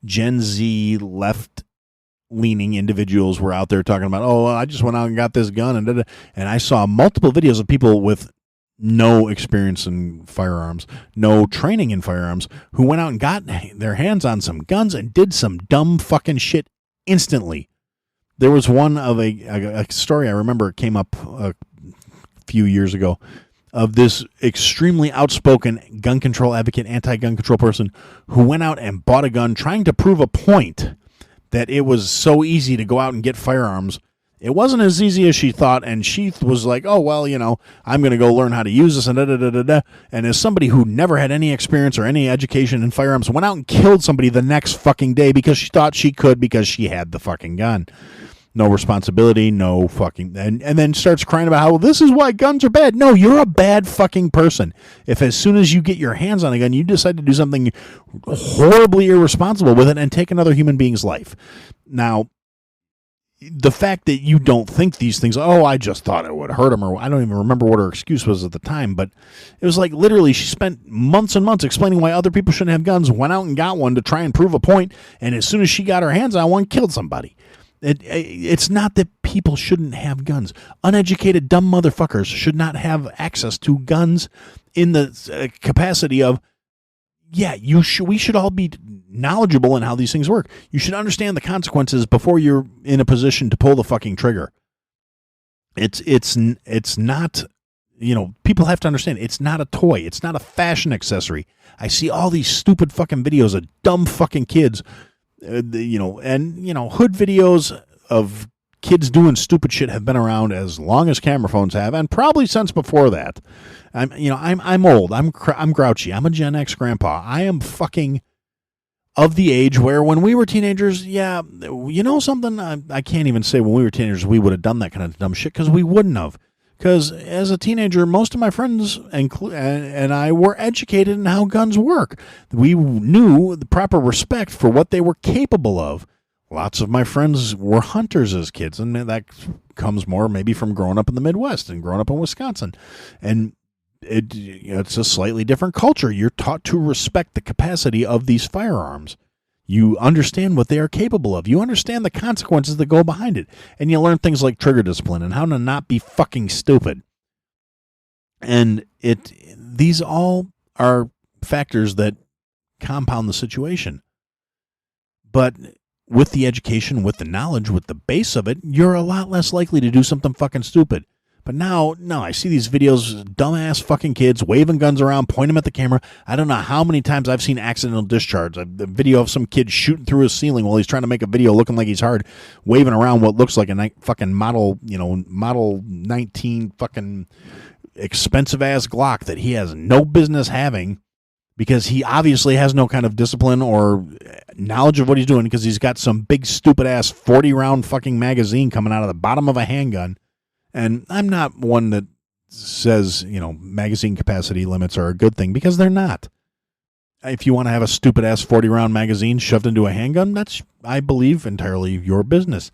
Gen Z left-leaning individuals were out there talking about, oh, I just went out and got this gun, and I saw multiple videos of people with no experience in firearms, no training in firearms, who went out and got their hands on some guns and did some dumb fucking shit instantly. There was one of a story I remember, it came up a few years ago, of this extremely outspoken gun control advocate, anti-gun control person, who went out and bought a gun trying to prove a point that it was so easy to go out and get firearms. It wasn't as easy as she thought, and she was like, oh, well, I'm going to go learn how to use this, and da-da-da-da-da. And as somebody who never had any experience or any education in firearms, went out and killed somebody the next fucking day because she thought she could, because she had the fucking gun. No responsibility, no fucking... And then starts crying about how, well, this is why guns are bad. No, you're a bad fucking person. If as soon as you get your hands on a gun, you decide to do something horribly irresponsible with it and take another human being's life. Now, the fact that you don't think these things, oh, I just thought it would hurt him, or I don't even remember what her excuse was at the time, but it was like literally she spent months and months explaining why other people shouldn't have guns, went out and got one to try and prove a point, and as soon as she got her hands on one, killed somebody. It's not that people shouldn't have guns. Uneducated, dumb motherfuckers should not have access to guns in the capacity of, yeah, we should all be knowledgeable in how these things work. You should understand the consequences before you're in a position to pull the fucking trigger. It's not, people have to understand, it's not a toy. It's not a fashion accessory. I see all these stupid fucking videos of dumb fucking kids, hood videos of kids doing stupid shit have been around as long as camera phones have, and probably since before that. I'm old. I'm grouchy. I'm a Gen X grandpa. I am fucking of the age where when we were teenagers, yeah, something, I can't even say when we were teenagers we would have done that kind of dumb shit, because we wouldn't have. Because as a teenager, most of my friends and I were educated in how guns work. We knew the proper respect for what they were capable of. Lots of my friends were hunters as kids, and that comes more maybe from growing up in the Midwest and growing up in Wisconsin. And it's a slightly different culture. You're taught to respect the capacity of these firearms. You understand what they are capable of. You understand the consequences that go behind it. And you learn things like trigger discipline and how to not be fucking stupid. And these all are factors that compound the situation. But with the education, with the knowledge, with the base of it, you're a lot less likely to do something fucking stupid. But now, no, I see these videos, dumbass fucking kids waving guns around, pointing them at the camera. I don't know how many times I've seen accidental discharge. A video of some kid shooting through his ceiling while he's trying to make a video looking like he's hard, waving around what looks like a fucking model 19 fucking expensive-ass Glock that he has no business having, because he obviously has no kind of discipline or knowledge of what he's doing, because he's got some big stupid-ass 40-round fucking magazine coming out of the bottom of a handgun. And I'm not one that says, magazine capacity limits are a good thing, because they're not. if you want to have a stupid-ass 40-round magazine shoved into a handgun, that's, I believe, entirely your business.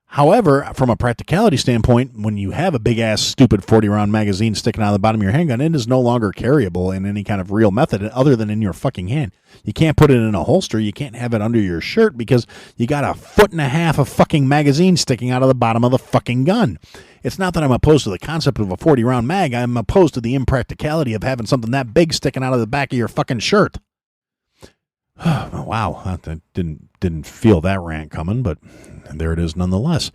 However, from a practicality standpoint, when you have a big-ass, stupid 40-round magazine sticking out of the bottom of your handgun, it is no longer carryable in any kind of real method other than in your fucking hand. You can't put it in a holster. You can't have it under your shirt because you got 1.5 feet of fucking magazine sticking out of the bottom of the fucking gun. It's not that I'm opposed to the concept of a 40-round mag. I'm opposed to the impracticality of having something that big sticking out of the back of your fucking shirt. Wow, I didn't feel that rant coming, but there it is nonetheless.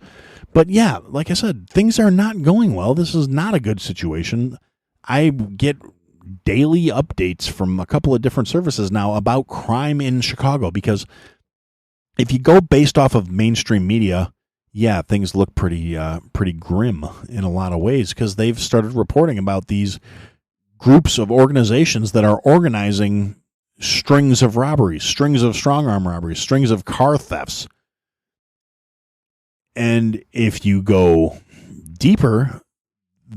But yeah, like I said, things are not going well. This is not a good situation. I get daily updates from a couple of different services now about crime in Chicago, because if you go based off of mainstream media, yeah, things look pretty grim in a lot of ways, because they've started reporting about these groups of organizations that are organizing strings of robberies, strings of strong arm robberies, strings of car thefts. And if you go deeper,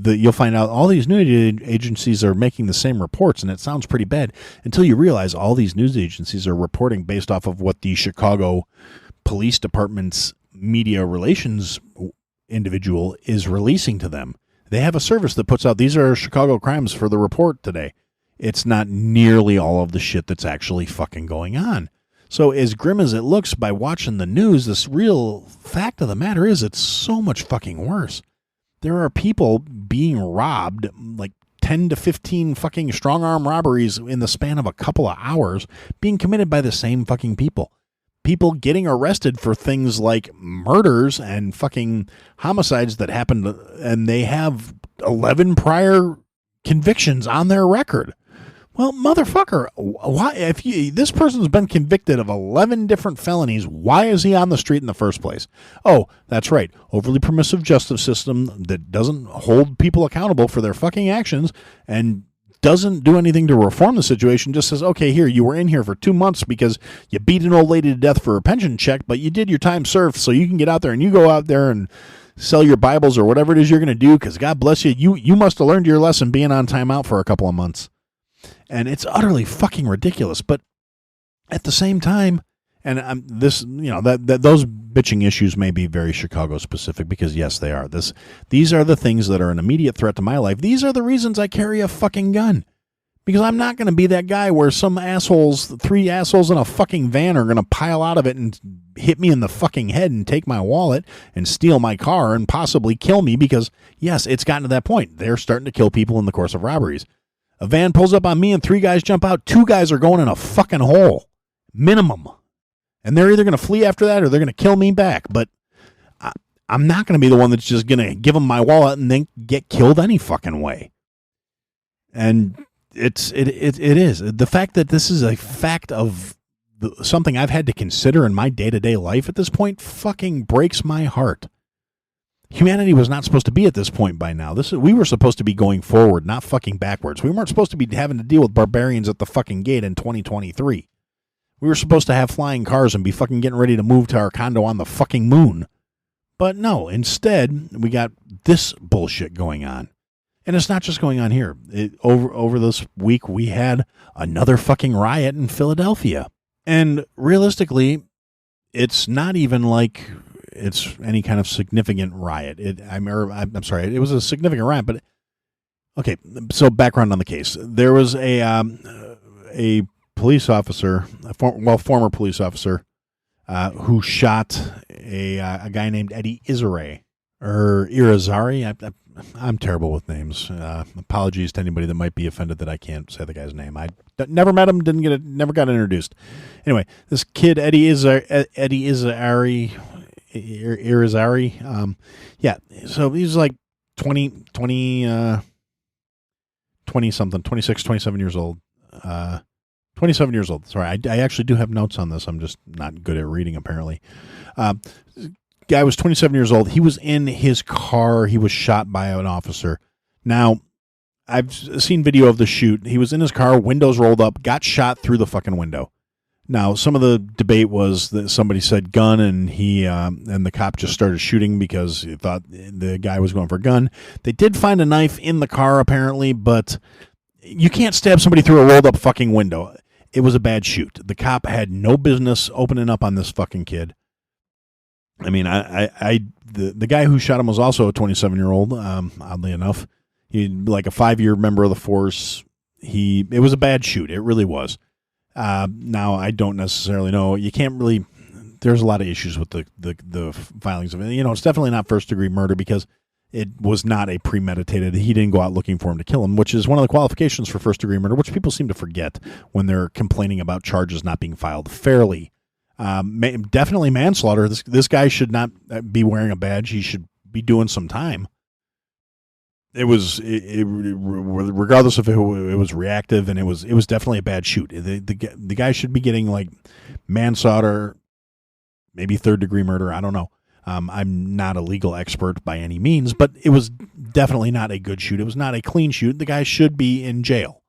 you'll find out all these news agencies are making the same reports, and it sounds pretty bad until you realize all these news agencies are reporting based off of what the Chicago Police Department's media relations individual is releasing to them. They have a service that puts out, these are Chicago crimes for the report today. It's not nearly all of the shit that's actually fucking going on. So as grim as it looks by watching the news, this real fact of the matter is it's so much fucking worse. There are people being robbed, like 10 to 15 fucking strong arm robberies in the span of a couple of hours, being committed by the same fucking people. People getting arrested for things like murders and fucking homicides that happened, and they have 11 prior convictions on their record. Well, motherfucker, why? This person's been convicted of 11 different felonies, why is he on the street in the first place? Oh, that's right. Overly permissive justice system that doesn't hold people accountable for their fucking actions and doesn't do anything to reform the situation, just says, okay, here, you were in here for 2 months because you beat an old lady to death for a pension check, but you did your time served, so you can get out there and you go out there and sell your Bibles or whatever it is you're going to do, because God bless you, you must have learned your lesson being on timeout for a couple of months. And it's utterly fucking ridiculous. But at the same time, and those bitching issues may be very Chicago specific, because yes, they are. These are the things that are an immediate threat to my life. These are the reasons I carry a fucking gun. Because I'm not going to be that guy where some assholes, 3 assholes in a fucking van are going to pile out of it and hit me in the fucking head and take my wallet and steal my car and possibly kill me, because yes, it's gotten to that point. They're starting to kill people in the course of robberies. A van pulls up on me and 3 guys jump out. 2 guys are going in a fucking hole. Minimum. And they're either going to flee after that or they're going to kill me back. But I'm not going to be the one that's just going to give them my wallet and then get killed any fucking way. And it is. The fact that this is a fact of something I've had to consider in my day-to-day life at this point fucking breaks my heart. Humanity was not supposed to be at this point by now. We were supposed to be going forward, not fucking backwards. We weren't supposed to be having to deal with barbarians at the fucking gate in 2023. We were supposed to have flying cars and be fucking getting ready to move to our condo on the fucking moon. But no, instead, we got this bullshit going on. And it's not just going on here. Over this week, we had another fucking riot in Philadelphia. And realistically, it's not even like it's any kind of significant riot. I'm sorry, it was a significant riot, but okay. So background on the case: there was a police officer, former police officer, who shot a guy named Eddie Irizarry. I'm terrible with names. Apologies to anybody that might be offended that I can't say the guy's name. I never met him, never got introduced. Anyway, this kid Eddie Irizarry. Yeah, so he's like 26, 27 years old. 27 years old. Sorry, I actually do have notes on this. I'm just not good at reading, apparently. Guy was 27 years old. He was in his car. He was shot by an officer. Now, I've seen video of the shoot. He was in his car, windows rolled up, got shot through the fucking window. Now, some of the debate was that somebody said gun, and and the cop just started shooting because he thought the guy was going for a gun. They did find a knife in the car, apparently, but you can't stab somebody through a rolled-up fucking window. It was a bad shoot. The cop had no business opening up on this fucking kid. I mean, the guy who shot him was also a 27-year-old, oddly enough. He like a 5-year member of the force. It was a bad shoot. It really was. Now, I don't necessarily know. You can't really. There's a lot of issues with the filings of it. It's definitely not first-degree murder because it was not a premeditated. He didn't go out looking for him to kill him, which is one of the qualifications for first-degree murder, which people seem to forget when they're complaining about charges not being filed fairly. Definitely manslaughter. This guy should not be wearing a badge. He should be doing some time. It was regardless if it was reactive, and it was definitely a bad shoot. The guy should be getting like manslaughter, maybe third-degree murder. I don't know. I'm not a legal expert by any means, but it was definitely not a good shoot. It was not a clean shoot. The guy should be in jail.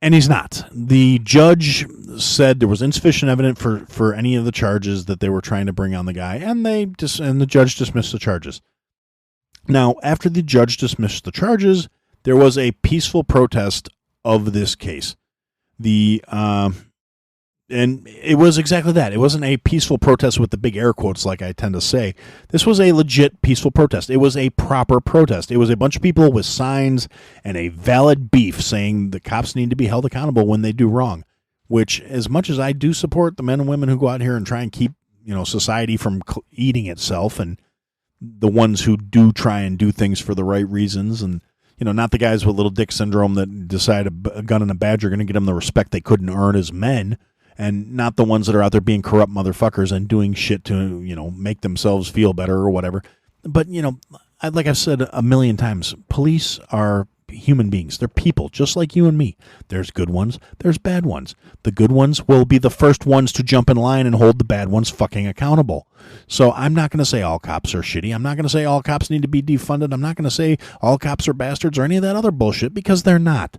And he's not. The judge said there was insufficient evidence for any of the charges that they were trying to bring on the guy, and the judge dismissed the charges. Now, after the judge dismissed the charges, there was a peaceful protest of this case. And it was exactly that. It wasn't a peaceful protest with the big air quotes like I tend to say. This was a legit peaceful protest. It was a proper protest. It was a bunch of people with signs and a valid beef saying the cops need to be held accountable when they do wrong, which as much as I do support the men and women who go out here and try and keep, society from eating itself, and the ones who do try and do things for the right reasons, and not the guys with little dick syndrome that decide a gun and a badge are going to get them the respect they couldn't earn as men, and not the ones that are out there being corrupt motherfuckers and doing shit to, make themselves feel better or whatever. But, like I've said a million times, police are human beings. They're people, just like you and me. There's good ones. There's bad ones. The good ones will be the first ones to jump in line and hold the bad ones fucking accountable. So I'm not going to say all cops are shitty. I'm not going to say all cops need to be defunded. I'm not going to say all cops are bastards or any of that other bullshit, because they're not.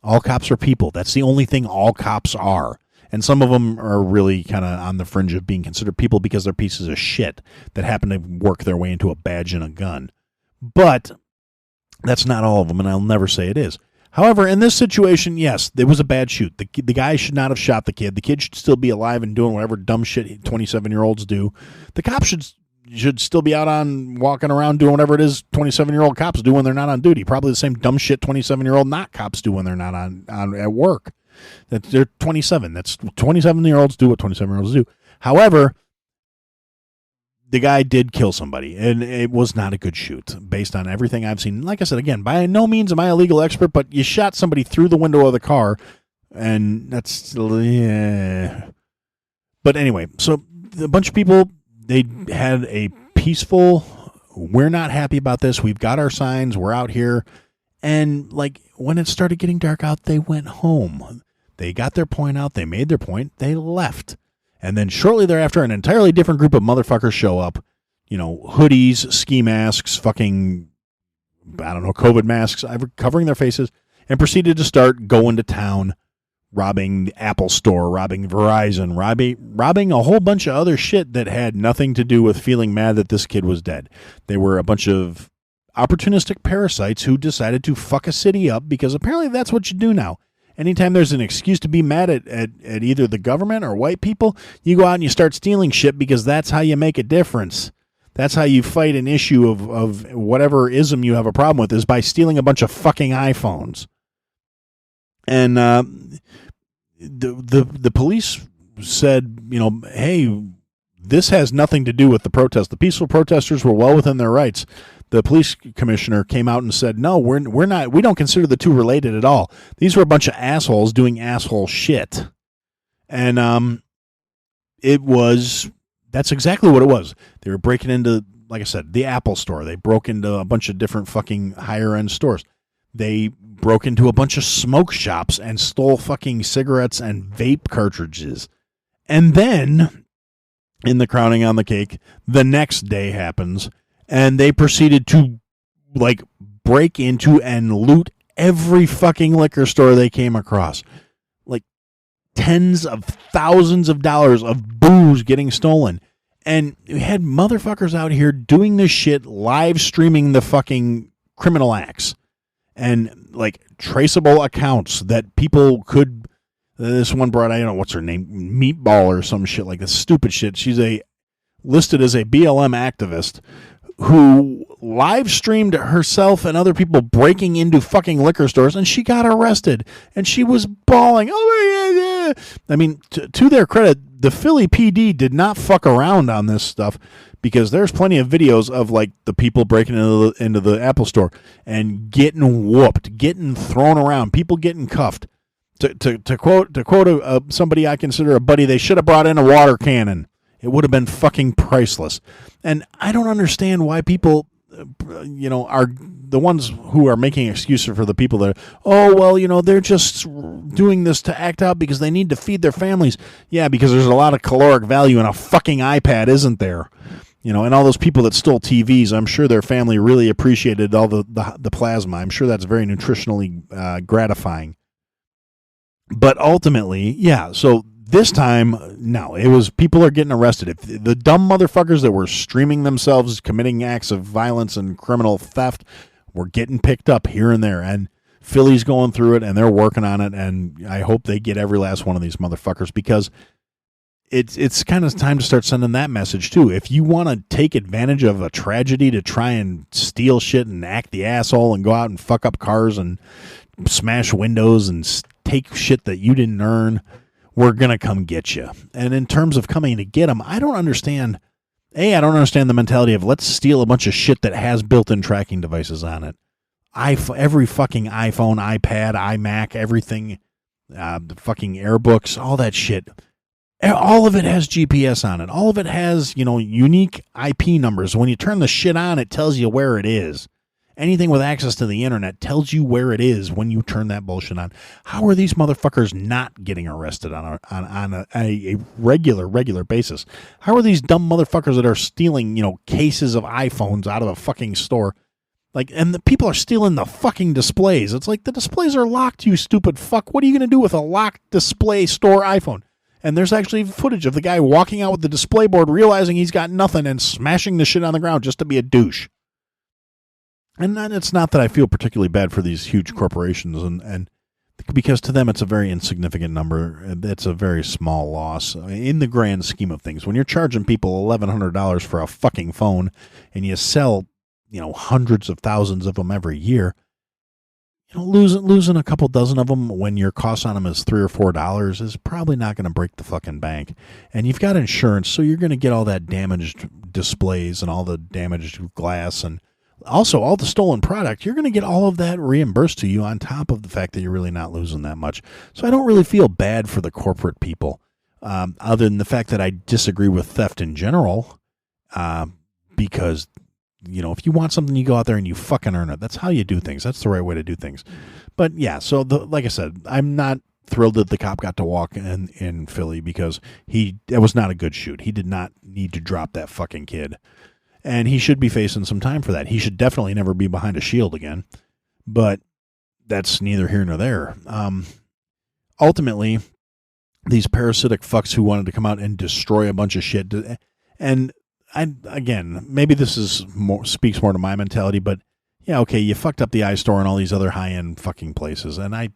All cops are people. That's the only thing all cops are. And some of them are really kind of on the fringe of being considered people because they're pieces of shit that happen to work their way into a badge and a gun. But that's not all of them, and I'll never say it is. However, in this situation, yes, there was a bad shoot. The guy should not have shot the kid. The kid should still be alive and doing whatever dumb shit 27-year-olds do. The cops should still be out on walking around doing whatever it is 27-year-old cops do when they're not on duty. Probably the same dumb shit 27-year-old not cops do when they're not on at work. That they're 27. That's 27-year-olds do what 27-year-olds do. However, the guy did kill somebody, and it was not a good shoot based on everything I've seen. Like I said, again, by no means am I a legal expert, but you shot somebody through the window of the car, and that's, yeah. But anyway, so a bunch of people, they had a peaceful, we're not happy about this, we've got our signs, we're out here, and like when it started getting dark out, they went home. They got their point out, they made their point, they left. And then shortly thereafter, an entirely different group of motherfuckers show up, hoodies, ski masks, fucking, COVID masks, covering their faces, and proceeded to start going to town, robbing the Apple store, robbing Verizon, robbing a whole bunch of other shit that had nothing to do with feeling mad that this kid was dead. They were a bunch of opportunistic parasites who decided to fuck a city up because apparently that's what you do now. Anytime there's an excuse to be mad at either the government or white people, you go out and you start stealing shit because that's how you make a difference. That's how you fight an issue of whatever ism you have a problem with, is by stealing a bunch of fucking iPhones. And the police said, hey, this has nothing to do with the protest. The peaceful protesters were well within their rights. The police commissioner came out and said, no, we don't consider the two related at all. These were a bunch of assholes doing asshole shit. And that's exactly what it was. They were breaking into, like I said, the Apple store. They broke into a bunch of different fucking higher end stores. They broke into a bunch of smoke shops and stole fucking cigarettes and vape cartridges. And then, in the crowning on the cake, the next day happens, and they proceeded to, break into and loot every fucking liquor store they came across. Like, tens of thousands of dollars of booze getting stolen. And we had motherfuckers out here doing this shit, live streaming the fucking criminal acts. And, traceable accounts that people could... This one broad, I don't know what's her name, Meatball or some shit like this, stupid shit. She's listed as a BLM activist who live streamed herself and other people breaking into fucking liquor stores, and she got arrested, and she was bawling. Oh my God. I mean, to their credit, the Philly PD did not fuck around on this stuff, because there's plenty of videos of like the people breaking into the Apple store and getting whooped, getting thrown around, people getting cuffed. To quote somebody I consider a buddy, they should have brought in a water cannon. It would have been fucking priceless. And I don't understand why people, are the ones who are making excuses for the people that, they're just doing this to act out because they need to feed their families. Yeah, because there's a lot of caloric value in a fucking iPad, isn't there? And all those people that stole TVs, I'm sure their family really appreciated all the plasma. I'm sure that's very nutritionally gratifying. But ultimately, yeah, so this time, no, it was people are getting arrested. If the dumb motherfuckers that were streaming themselves committing acts of violence and criminal theft were getting picked up here and there, and Philly's going through it, and they're working on it, and I hope they get every last one of these motherfuckers, because it's kind of time to start sending that message, too. If you want to take advantage of a tragedy to try and steal shit and act the asshole and go out and fuck up cars and smash windows and take shit that you didn't earn, we're going to come get you. And in terms of coming to get them, I don't understand the mentality of let's steal a bunch of shit that has built-in tracking devices on it. Every fucking iPhone, iPad, iMac, everything, the fucking AirBooks, all that shit, all of it has GPS on it. All of it has, unique IP numbers. When you turn the shit on, it tells you where it is. Anything with access to the internet tells you where it is when you turn that bullshit on. How are these motherfuckers not getting arrested on a regular basis? How are these dumb motherfuckers that are stealing, cases of iPhones out of a fucking store? And the people are stealing the fucking displays. It's like, the displays are locked, you stupid fuck. What are you going to do with a locked display store iPhone? And there's actually footage of the guy walking out with the display board, realizing he's got nothing and smashing the shit on the ground just to be a douche. And it's not that I feel particularly bad for these huge corporations, and because to them it's a very insignificant number. It's a very small loss in the grand scheme of things. When you're charging people $1,100 for a fucking phone and you sell, hundreds of thousands of them every year, losing a couple dozen of them when your cost on them is $3 or $4 is probably not going to break the fucking bank. And you've got insurance, so you're going to get all that damaged displays and all the damaged glass and also all the stolen product. You're going to get all of that reimbursed to you on top of the fact that you're really not losing that much. So I don't really feel bad for the corporate people, other than the fact that I disagree with theft in general, because if you want something, you go out there and you fucking earn it. That's how you do things. That's the right way to do things. But yeah, so like I said, I'm not thrilled that the cop got to walk in Philly, because it was not a good shoot. He did not need to drop that fucking kid. And he should be facing some time for that. He should definitely never be behind a shield again. But that's neither here nor there. Ultimately, these parasitic fucks who wanted to come out and destroy a bunch of shit. And again, maybe this speaks more to my mentality, but yeah, okay, you fucked up the iStore and all these other high-end fucking places. And I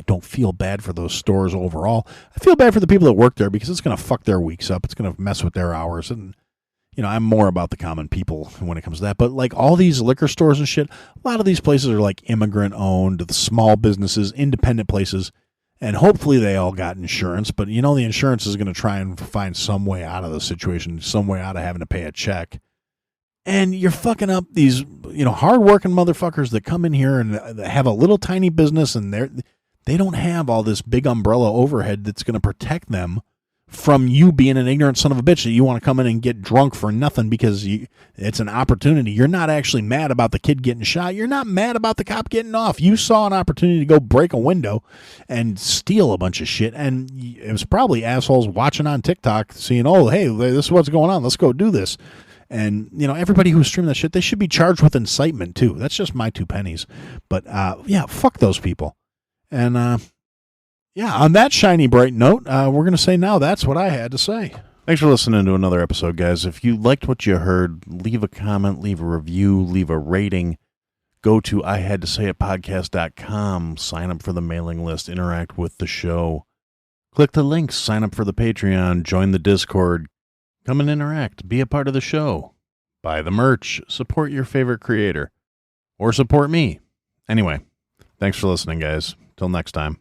don't feel bad for those stores overall. I feel bad for the people that work there, because it's going to fuck their weeks up. It's going to mess with their hours. And I'm more about the common people when it comes to that. But like all these liquor stores and shit, a lot of these places are like immigrant owned, the small businesses, independent places. And hopefully they all got insurance. But the insurance is going to try and find some way out of the situation, some way out of having to pay a check. And you're fucking up these, hardworking motherfuckers that come in here and have a little tiny business, and they don't have all this big umbrella overhead that's going to protect them from you being an ignorant son of a bitch that you want to come in and get drunk for nothing because it's an opportunity. You're not actually mad about the kid getting shot. You're not mad about the cop getting off. You saw an opportunity to go break a window and steal a bunch of shit, and it was probably assholes watching on TikTok seeing, oh, hey, this is what's going on. Let's go do this. And, everybody who's streaming that shit, they should be charged with incitement, too. That's just my 2 pennies. But, yeah, fuck those people. And, yeah, on that shiny, bright note, we're going to say now that's what I had to say. Thanks for listening to another episode, guys. If you liked what you heard, leave a comment, leave a review, leave a rating. Go to ihadtosayitpodcast.com, sign up for the mailing list, interact with the show. Click the links, sign up for the Patreon, join the Discord, come and interact, be a part of the show. Buy the merch, support your favorite creator, or support me. Anyway, thanks for listening, guys. Till next time.